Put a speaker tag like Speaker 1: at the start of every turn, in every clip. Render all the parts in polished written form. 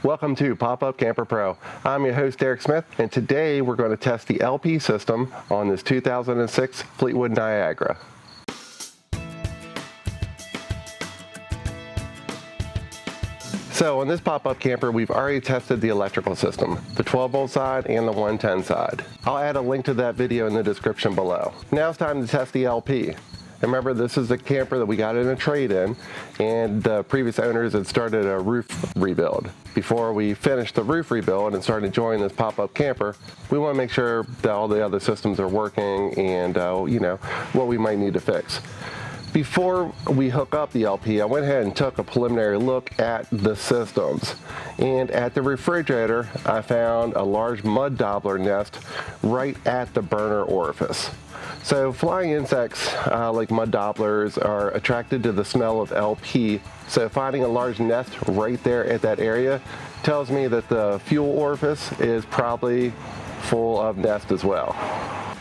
Speaker 1: Welcome to Pop-Up Camper Pro. I'm your host Derek Smith, and today we're going to test the LP system on this 2006 Fleetwood Niagara. So on this pop-up camper, we've already tested the electrical system, the 12-volt side and the 110 side. I'll add a link to that video in the description below. Now it's time to test the LP. Remember, this is the camper that we got in a trade-in, and the previous owners had started a roof rebuild. Before we finished the roof rebuild and started enjoying this pop-up camper, we want to make sure that all the other systems are working and what we might need to fix. Before we hook up the LP, I went ahead and took a preliminary look at the systems. And at the refrigerator, I found a large mud daubler nest right at the burner orifice. So flying insects like mud dabblers are attracted to the smell of LP. So finding a large nest right there at that area tells me that the fuel orifice is probably full of nest as well.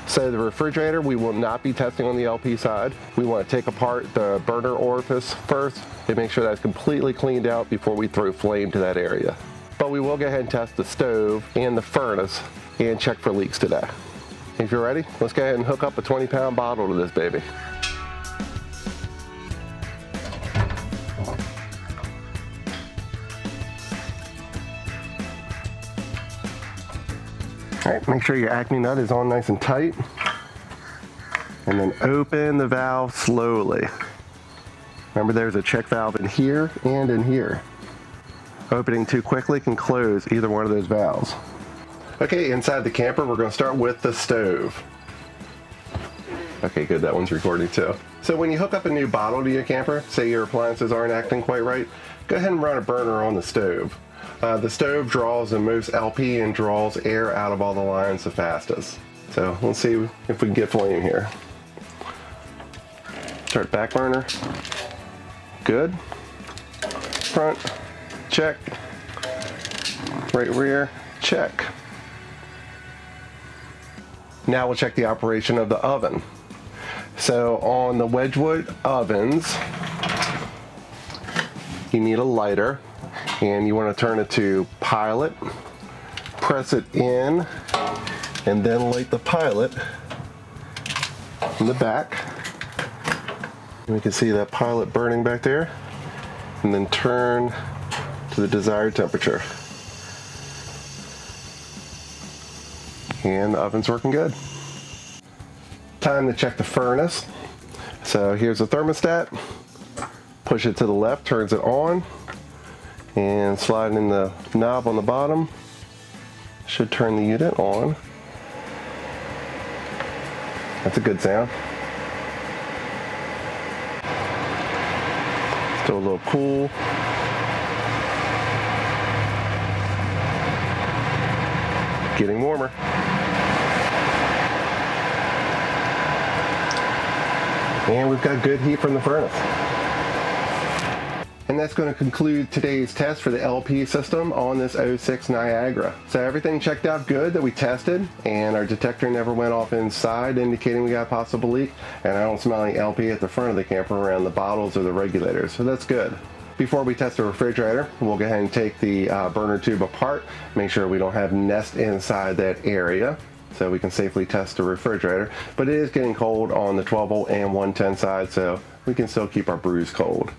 Speaker 1: So the refrigerator, we will not be testing on the LP side. We want to take apart the burner orifice first and make sure that's completely cleaned out before we throw flame to that area. But we will go ahead and test the stove and the furnace and check for leaks today. If you're ready, let's go ahead and hook up a 20-pound bottle to this baby. All right, make sure your Acme nut is on nice and tight. And then open the valve slowly. Remember, there's a check valve in here and in here. Opening too quickly can close either one of those valves. Okay, inside the camper, we're going to start with the stove. Okay, good, that one's recording too. So when you hook up a new bottle to your camper, say your appliances aren't acting quite right, go ahead and run a burner on the stove. The stove draws the most LP and draws air out of all the lines the fastest. So let's see if we can get flame here. Start back burner. Good. Front. Check. Right rear. Check. Now we'll check the operation of the oven. So on the Wedgwood ovens, you need a lighter. And you want to turn it to pilot, press it in, and then light the pilot in the back. And we can see that pilot burning back there, and then turn to the desired temperature. And the oven's working good. Time to check the furnace. So here's the thermostat. Push it to the left, turns it on. And slide in the knob on the bottom should turn the unit on. That's a good sound. Still a little cool. Getting warmer. And we've got good heat from the furnace. And that's going to conclude today's test for the LP system on this 06 Niagara. So everything checked out good that we tested, and our detector never went off inside, indicating we got a possible leak, and I don't smell any LP at the front of the camper around the bottles or the regulators, so that's good. Before we test the refrigerator, we'll go ahead and take the burner tube apart, make sure we don't have nest inside that area, so we can safely test the refrigerator. But it is getting cold on the 12-volt and 110 side, so we can still keep our brews cold.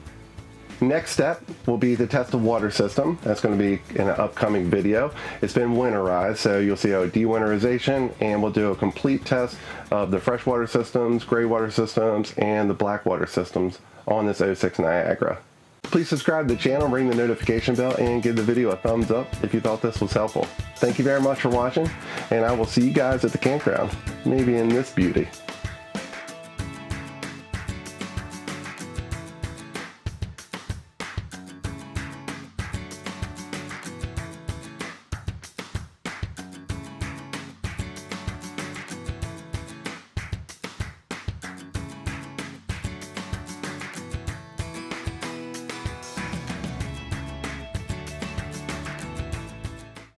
Speaker 1: Next step will be the test of water system. That's going to be in an upcoming video. It's been winterized, so you'll see a de-winterization, and we'll do a complete test of the freshwater systems, gray water systems, and the black water systems on this 06 Niagara. Please subscribe to the channel, ring the notification bell, and give the video a thumbs up if you thought this was helpful. Thank you very much for watching, and I will see you guys at the campground, maybe in this beauty.